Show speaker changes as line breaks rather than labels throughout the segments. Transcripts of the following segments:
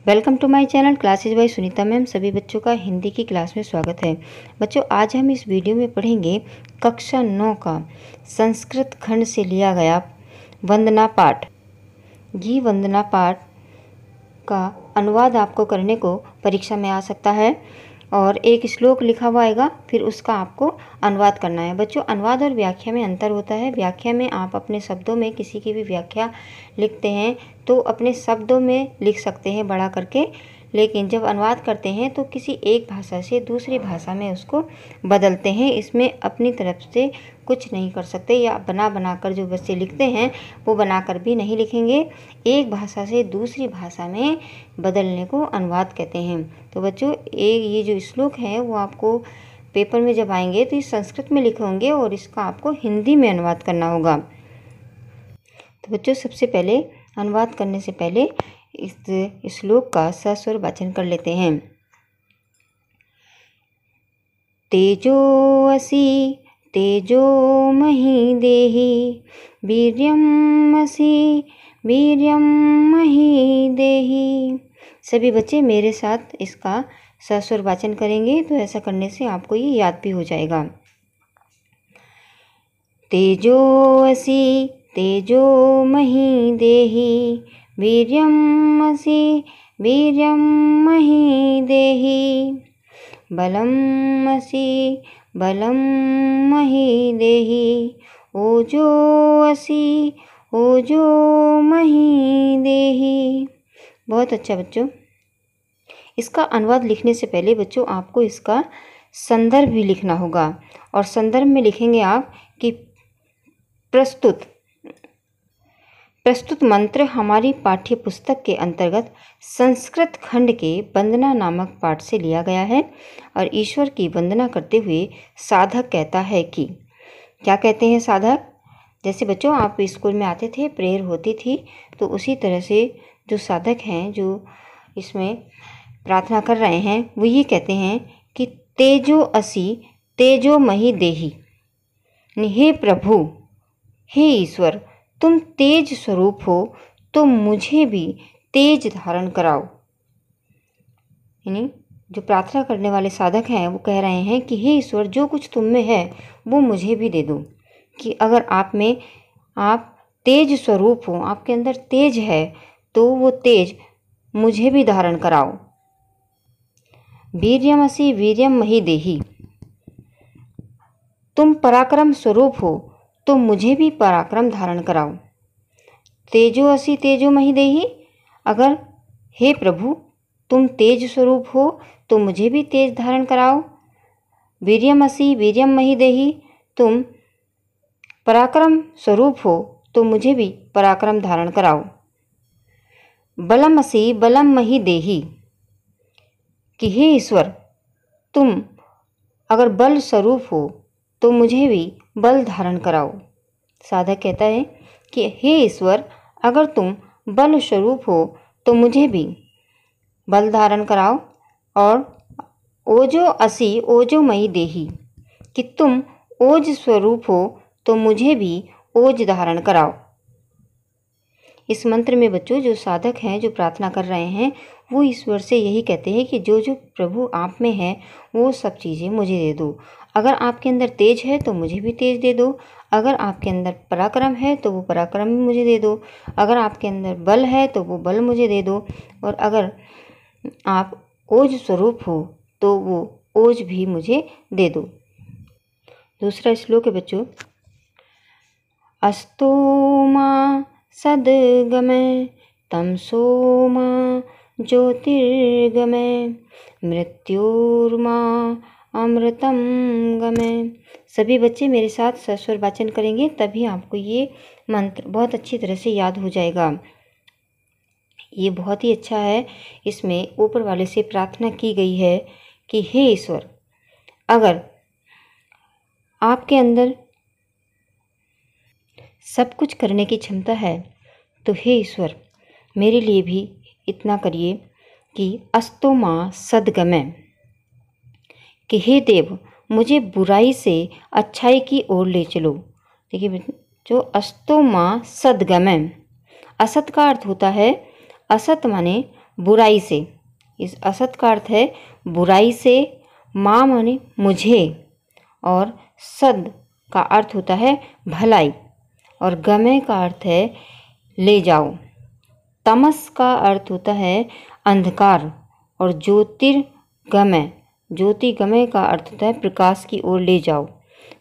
Welcome to my channel classes by Sunita ma'am. सभी बच्चों का हिंदी की क्लास में स्वागत है। बच्चों, आज हम इस वीडियो में पढ़ेंगे कक्षा 9 का संस्कृत खंड से लिया गया वंदना पाठ। ये वंदना पाठ का अनुवाद आपको करने को परीक्षा में आ सकता है और एक श्लोक लिखा हुआ आएगा, फिर उसका आपको अनुवाद करना है। बच्चों, अनुवाद और व्याख्या में अंतर होता है। व्याख्या में आप अपने शब्दों में किसी की भी व्याख्या लिखते हैं तो अपने शब्दों में लिख सकते हैं बड़ा करके, लेकिन जब अनुवाद करते हैं तो किसी एक भाषा से दूसरी भाषा में उसको बदलते हैं। इसमें अपनी तरफ से कुछ नहीं कर सकते, या बना कर जो बच्चे लिखते हैं वो बनाकर भी नहीं लिखेंगे। एक भाषा से दूसरी भाषा में बदलने को अनुवाद कहते हैं। तो बच्चों, ये जो श्लोक है वो आपको पेपर में जब आएंगे तो इस संस्कृत में लिखे होंगे और इसका आपको हिंदी में अनुवाद करना होगा। तो बच्चों, सबसे पहले अनुवाद करने से पहले इस श्लोक का सस्वर वाचन कर लेते हैं। तेजोऽसि तेजोमहि देहि वीर्यमसि वीर्यमहि देहि। सभी बच्चे मेरे साथ इसका सस्वर वाचन करेंगे, तो ऐसा करने से आपको ये याद भी हो जाएगा। तेजोऽसि तेजोमहि देहि वीर्यमसि वीर्यमहि देहि। बलमसि बलमहि देहि ओजोऽसि ओजोमहि देहि। बहुत अच्छा बच्चों। इसका अनुवाद लिखने से पहले बच्चों आपको इसका संदर्भ भी लिखना होगा, और संदर्भ में लिखेंगे आप कि प्रस्तुत मंत्र हमारी पाठ्य पुस्तक के अंतर्गत संस्कृत खंड के वंदना नामक पाठ से लिया गया है, और ईश्वर की वंदना करते हुए साधक कहता है कि, क्या कहते हैं साधक? जैसे बच्चों आप स्कूल में आते थे, प्रेयर होती थी, तो उसी तरह से जो साधक हैं जो इसमें प्रार्थना कर रहे हैं वो ये कहते हैं कि तेजोऽसि तेजोमहि देहि। हे प्रभु, हे ईश्वर, तुम तेज स्वरूप हो तो मुझे भी तेज धारण कराओ। यानी जो प्रार्थना करने वाले साधक हैं वो कह रहे हैं कि हे ईश्वर, जो कुछ तुम में है वो मुझे भी दे दो। कि अगर आप तेज स्वरूप हो, आपके अंदर तेज है, तो वो तेज मुझे भी धारण कराओ। वीर्यमसि वीर्यमहि देहि। तुम पराक्रम स्वरूप हो तो मुझे भी पराक्रम धारण कराओ। तेजोऽसि तेजोमहि देहि। अगर हे प्रभु तुम तेज स्वरूप हो तो मुझे भी तेज धारण कराओ। वीर्यमसि वीर्यमहि देहि। तुम पराक्रम स्वरूप हो तो मुझे भी पराक्रम धारण कराओ। बलमसि बलमहि देहि। कि हे ईश्वर, तुम अगर बल स्वरूप हो तो मुझे भी बल धारण कराओ। साधक कहता है कि हे ईश्वर, अगर तुम बल स्वरूप हो तो मुझे भी बल धारण कराओ। और ओजोऽसि ओजोमहि देहि। कि तुम ओज स्वरूप हो तो मुझे भी ओज धारण कराओ। इस मंत्र में बच्चों जो साधक हैं, जो प्रार्थना कर रहे हैं, वो ईश्वर से यही कहते हैं कि जो जो प्रभु आप में है वो सब चीज़ें मुझे दे दो। अगर आपके अंदर तेज है तो मुझे भी तेज दे दो। अगर आपके अंदर पराक्रम है तो वो पराक्रम भी मुझे दे दो। अगर आपके अंदर बल है तो वो बल मुझे दे दो। और अगर आप ओज स्वरूप हो तो वो ओज भी मुझे दे दो। दूसरा श्लोक है बच्चों। अस्तो मा सद्गमय तमसो मा ज्योतिर्गमय मृत्योर्मा अमृतम गमय। सभी बच्चे मेरे साथ सस्वर वाचन करेंगे, तभी आपको ये मंत्र बहुत अच्छी तरह से याद हो जाएगा। ये बहुत ही अच्छा है। इसमें ऊपर वाले से प्रार्थना की गई है कि हे ईश्वर, अगर आपके अंदर सब कुछ करने की क्षमता है तो हे ईश्वर, मेरे लिए भी इतना करिए कि अस्तो मा सद्गमय। कि हे देव, मुझे बुराई से अच्छाई की ओर ले चलो। देखिए जो अस्तो मा सद्गमय, असत का अर्थ होता है, असत माने बुराई से। इस असत का अर्थ है बुराई से, माँ माने मुझे, और सद का अर्थ होता है भलाई, और गमय का अर्थ है ले जाओ। तमस का अर्थ होता है अंधकार, और ज्योतिर्गमय, ज्योतिगमय का अर्थ होता है प्रकाश की ओर ले जाओ।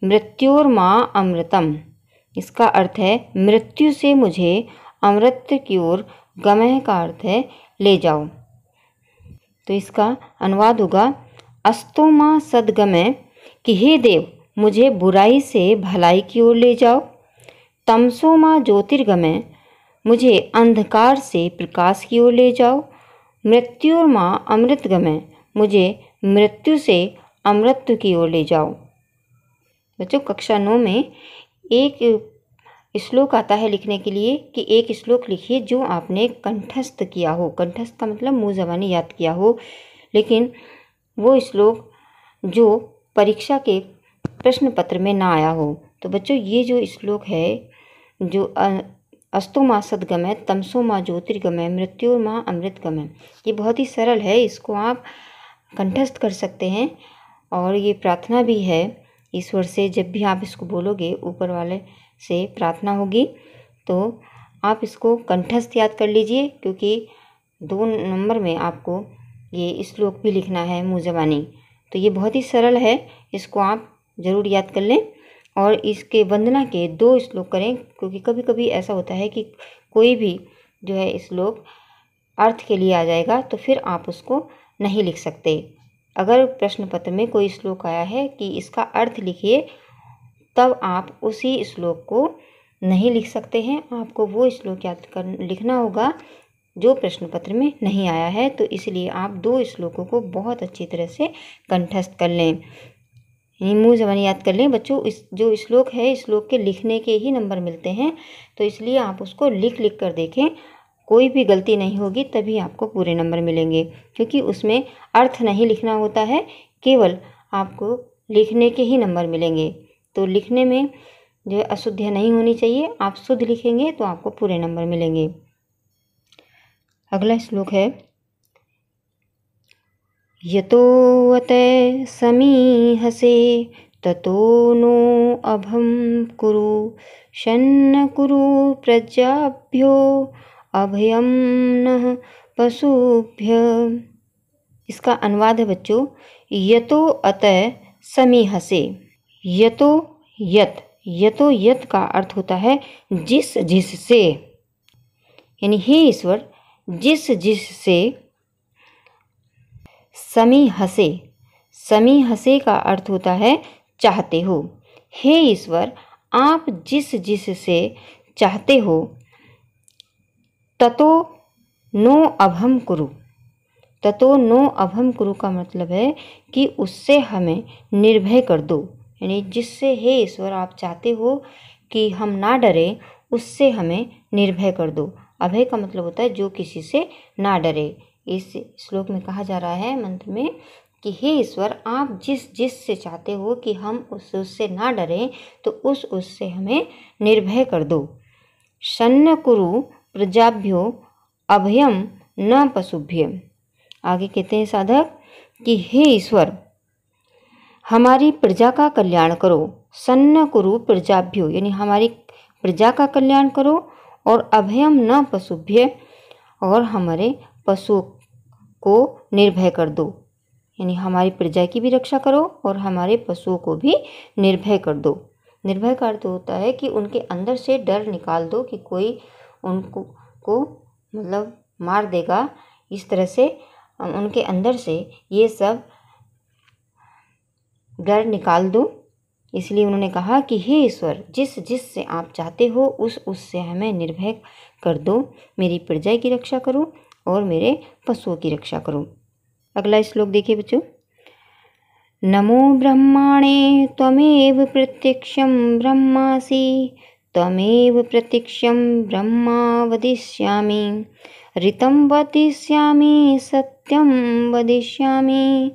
मृत्योर्मा अमृतम, इसका अर्थ है मृत्यु से मुझे अमृत की ओर, गमय का अर्थ है ले जाओ। तो इसका अनुवाद होगा अस्तोमा सदगमय, कि हे देव मुझे बुराई से भलाई की ओर ले जाओ। तमसोमा ज्योतिर्गमय, मुझे अंधकार से प्रकाश की ओर ले जाओ। मृत्योर्मा अमृतगमय, मुझे मृत्यु से अमृत की ओर ले जाओ। बच्चों कक्षा 9 में एक श्लोक आता है लिखने के लिए कि एक श्लोक लिखिए जो आपने कंठस्थ किया हो। कंठस्थ का मतलब मुँह ज़बानी याद किया हो, लेकिन वो श्लोक जो परीक्षा के प्रश्न पत्र में ना आया हो। तो बच्चों ये जो श्लोक है, जो अस्तो माँ सदगमय, तमसो माँ ज्योतिर्गमय, मृत्यु माँ अमृतगमय, ये बहुत ही सरल है। इसको आप कंठस्थ कर सकते हैं, और ये प्रार्थना भी है ईश्वर से। जब भी आप इसको बोलोगे, ऊपर वाले से प्रार्थना होगी, तो आप इसको कंठस्थ याद कर लीजिए, क्योंकि 2 नंबर में आपको ये श्लोक भी लिखना है मुँह ज़बानी। तो ये बहुत ही सरल है, इसको आप ज़रूर याद कर लें। और इसके वंदना के 2 श्लोक करें, क्योंकि कभी कभी ऐसा होता है कि कोई भी जो है श्लोक अर्थ के लिए आ जाएगा, तो फिर आप उसको नहीं लिख सकते। अगर प्रश्न पत्र में कोई श्लोक आया है कि इसका अर्थ लिखिए, तब आप उसी श्लोक को नहीं लिख सकते हैं। आपको वो श्लोक याद कर लिखना होगा जो प्रश्न पत्र में नहीं आया है। तो इसलिए आप 2 श्लोकों को बहुत अच्छी तरह से कंठस्थ कर लें, मुँह ज़बानी याद कर लें। बच्चों इस जो श्लोक है, इस श्लोक के लिखने के ही नंबर मिलते हैं, तो इसलिए आप उसको लिख कर देखें। कोई भी गलती नहीं होगी, तभी आपको पूरे नंबर मिलेंगे, क्योंकि उसमें अर्थ नहीं लिखना होता है, केवल आपको लिखने के ही नंबर मिलेंगे। तो लिखने में जो है अशुद्धियाँ नहीं होनी चाहिए, आप शुद्ध लिखेंगे तो आपको पूरे नंबर मिलेंगे। अगला श्लोक है यतो अतः समीहसे ततो नो अभम कुरु शन्न कुरु प्रजाभ्यो अभयम नः पशुभ्य। इसका अनुवाद है बच्चों, यतो अतः समीहसे। यतो यत, यतो यत का अर्थ होता है जिस जिससे, यानी हे ईश्वर जिस जिससे। समीहसे, समीहसे का अर्थ होता है चाहते हो। हे ईश्वर आप जिस जिससे चाहते हो। ततो नो अभम कुरु, ततो नो अभम कुरु का मतलब है कि उससे हमें निर्भय कर दो, यानी जिससे हे ईश्वर आप चाहते हो कि हम ना डरें, उससे हमें निर्भय कर दो। अभय का मतलब होता है जो किसी से ना डरे। इस श्लोक में कहा जा रहा है मंत्र में कि हे ईश्वर आप जिस जिस से चाहते हो कि हम उससे ना डरें, तो उससे हमें निर्भय कर दो। शन्न कुरु प्रजाभ्यो अभयम न पशुभ्य। आगे कहते हैं साधक कि हे ईश्वर हमारी प्रजा का कल्याण करो। सन्न कुरु प्रजाभ्यो, यानी हमारी प्रजा का कल्याण करो, और अभयम न पशुभ्य, और हमारे पशुओं को निर्भय कर दो, यानी हमारी प्रजा की भी रक्षा करो और हमारे पशुओं को भी निर्भय कर दो। निर्भय का अर्थ होता है कि उनके अंदर से डर निकाल दो कि कोई उनको मतलब मार देगा, इस तरह से उनके अंदर से ये सब डर निकाल दो। इसलिए उन्होंने कहा कि हे ईश्वर जिस जिस से आप चाहते हो उससे हमें निर्भय कर दो। मेरी प्रजा की रक्षा करो और मेरे पशुओं की रक्षा करो। अगला श्लोक देखिए बच्चों। नमो ब्रह्माणे त्वमेव प्रत्यक्षं ब्रह्मासि त्वमेव प्रत्यक्षं ब्रह्मा वदिष्यामि ऋतं वदिष्यामि सत्यं वदिष्यामि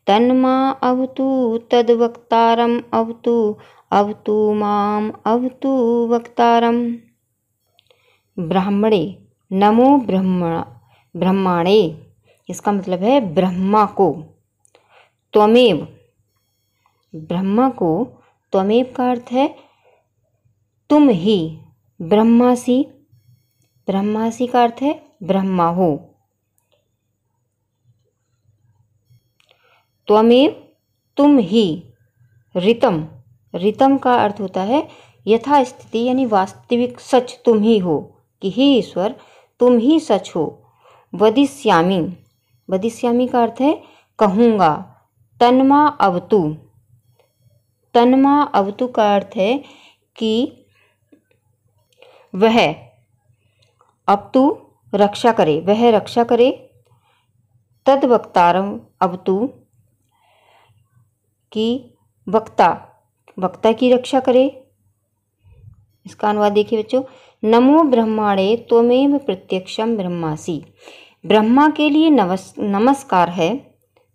तन्मा अवतु तद्वक्तारम् अवतु अवतु माम अवतु वक्तारम्। ब्राह्मणे नमो ब्रह्माणे, इसका मतलब है ब्रह्मा को। त्वमेव, ब्रह्मा को त्वमेव का अर्थ है तुम ही। ब्रह्मासि, ब्रह्मासि का अर्थ है ब्रह्मा हो। त्वमेव तुम ही। ऋतम, ऋतम का अर्थ होता है यथास्थिति यानी वास्तविक सच तुम ही हो, कि हे ईश्वर तुम ही सच हो। वदिष्यामि, वदिष्यामि का अर्थ है कहूँगा। तन्मा अवतु, तन्मा अवतु का अर्थ है कि वह, अवतु रक्षा करे, वह रक्षा करे। तद वक्तारम अवतु, कि वक्ता, वक्ता की रक्षा करे। इसका अनुवाद देखिए बच्चों, नमो ब्रह्माणे त्वमेव प्रत्यक्षम ब्रह्मासि। ब्रह्मा के लिए नमस्कार है।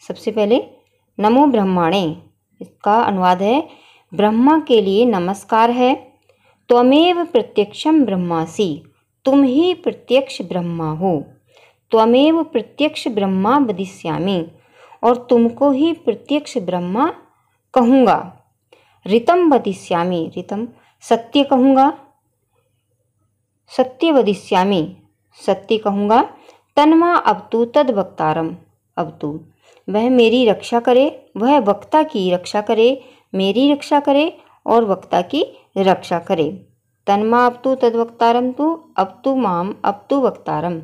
सबसे पहले नमो ब्रह्माणे, इसका अनुवाद है ब्रह्मा के लिए नमस्कार है। त्वमेव प्रत्यक्षम ब्रह्मासि, तुम ही प्रत्यक्ष ब्रह्मा हो। त्वमेव प्रत्यक्ष ब्रह्मा वदिष्यामि, और तुमको ही प्रत्यक्ष ब्रह्मा कहूँगा। ऋतम वदिष्यामि, ऋतम सत्य कहूँगा। सत्य वदिष्यामि, सत्य कहूँगा। तन्मा अवतु तद वक्तारम अवतु, वह मेरी रक्षा करे, वह वक्ता की रक्षा करे, मेरी रक्षा करे और वक्ता की रक्षा करे। तन्मा अवतु तद वक्तारम तु अवतु माम अवतु वक्तारम।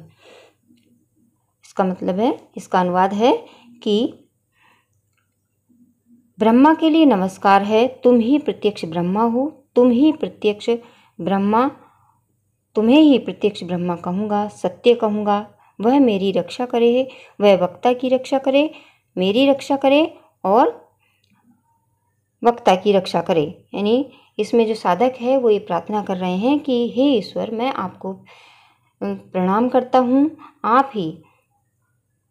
इसका मतलब है, इसका अनुवाद है कि ब्रह्मा के लिए नमस्कार है, तुम ही प्रत्यक्ष ब्रह्मा हो, तुम ही प्रत्यक्ष ब्रह्मा, तुम्हें ही प्रत्यक्ष ब्रह्मा कहूँगा, सत्य कहूँगा। वह मेरी रक्षा करे, वह वक्ता की रक्षा करे, मेरी रक्षा करे और वक्ता की रक्षा करे। यानी इसमें जो साधक है वो ये प्रार्थना कर रहे हैं कि हे ईश्वर, मैं आपको प्रणाम करता हूँ, आप ही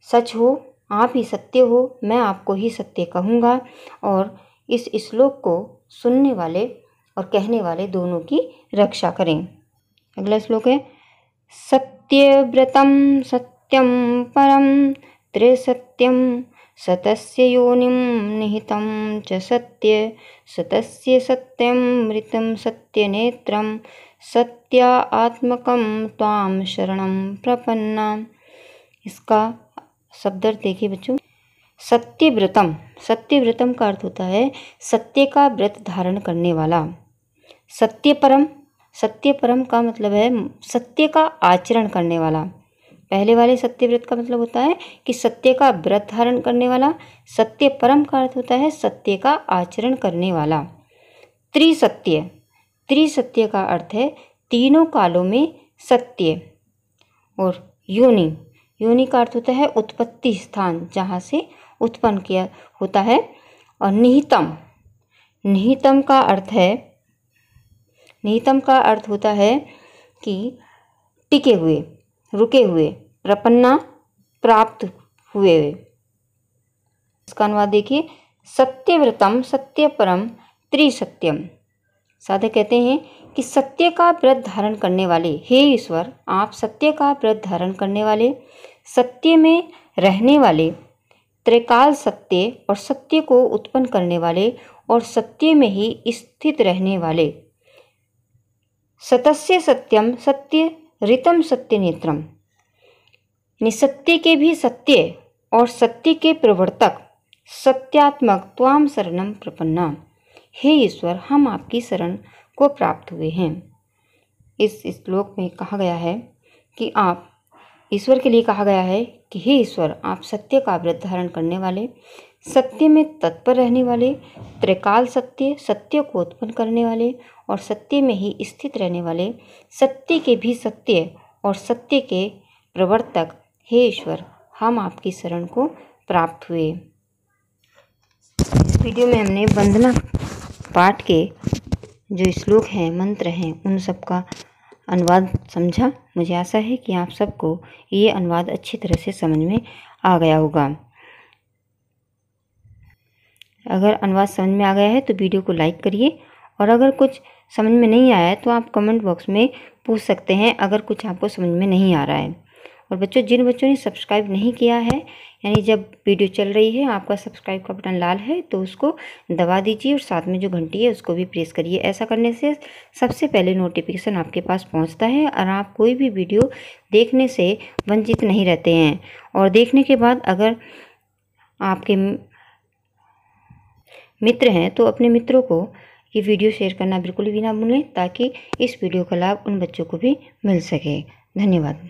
सच हो, आप ही सत्य हो, मैं आपको ही सत्य कहूँगा। और इस श्लोक को सुनने वाले और कहने वाले दोनों की रक्षा करें। अगला श्लोक है, सत्यव्रतं सत्यं परं त्रिसत्यं सतस्य योनिं निहितं च सत्य सतस्य सत्यं मृतं सत्यनेत्रं सत्यात्मकं त्वां शरणं प्रपन्ना। इसका शब्दार्थ देखिए बच्चों, सत्यव्रतम, सत्यव्रतम का अर्थ होता है सत्य का व्रत धारण करने वाला। सत्यपरम, सत्यपरम का मतलब है सत्य का आचरण करने वाला। पहले वाले सत्यव्रत का मतलब होता है कि सत्य का व्रत धारण करने वाला। सत्यपरम का अर्थ होता है सत्य का आचरण करने वाला। त्रिसत्य, त्रिसत्य का अर्थ है तीनों कालों में सत्य। और योनि, योनि का अर्थ होता है उत्पत्ति स्थान, जहाँ से उत्पन्न किया होता है। और निहितम, निहितम का अर्थ है, निहितम का अर्थ होता है कि टिके हुए, रुके हुए। प्रपन्ना, प्राप्त हुए। इसका अनुवाद देखिए, सत्यव्रतम सत्यपरम त्रिसत्यम। साधक कहते हैं कि सत्य का व्रत धारण करने वाले, हे ईश्वर आप सत्य का व्रत धारण करने वाले, सत्य में रहने वाले, त्रिकाल सत्य और सत्य को उत्पन्न करने वाले और सत्य में ही स्थित रहने वाले। सतस्य सत्यम सत्य ऋतम सत्य नेत्रम, यानी सत्य के भी सत्य और सत्य के प्रवर्तक सत्यात्मक त्वाम शरणम प्रपन्ना। हे ईश्वर हम आपकी शरण को प्राप्त हुए हैं। इस श्लोक में कहा गया है कि आप, ईश्वर के लिए कहा गया है कि हे ईश्वर आप सत्य का व्रत धारण करने वाले, सत्य में तत्पर रहने वाले, त्रिकाल सत्य, सत्य को उत्पन्न करने वाले और सत्य में ही स्थित रहने वाले, सत्य के भी सत्य और सत्य के प्रवर्तक, हे ईश्वर हम आपकी शरण को प्राप्त हुए। इस वीडियो में हमने वंदना पाठ के जो श्लोक हैं, मंत्र हैं, उन सब का अनुवाद समझा। मुझे आशा है कि आप सबको ये अनुवाद अच्छी तरह से समझ में आ गया होगा। अगर अनुवाद समझ में आ गया है तो वीडियो को लाइक करिए, और अगर कुछ समझ में नहीं आया है तो आप कमेंट बॉक्स में पूछ सकते हैं अगर कुछ आपको समझ में नहीं आ रहा है। और बच्चों जिन बच्चों ने सब्सक्राइब नहीं किया है, यानी जब वीडियो चल रही है आपका सब्सक्राइब का बटन लाल है तो उसको दबा दीजिए और साथ में जो घंटी है उसको भी प्रेस करिए। ऐसा करने से सबसे पहले नोटिफिकेशन आपके पास पहुंचता है और आप कोई भी वीडियो देखने से वंचित नहीं रहते हैं। और देखने के बाद अगर आपके मित्र हैं तो अपने मित्रों को ये वीडियो शेयर करना बिल्कुल भी ना भूलें, ताकि इस वीडियो का लाभ उन बच्चों को भी मिल सके। धन्यवाद।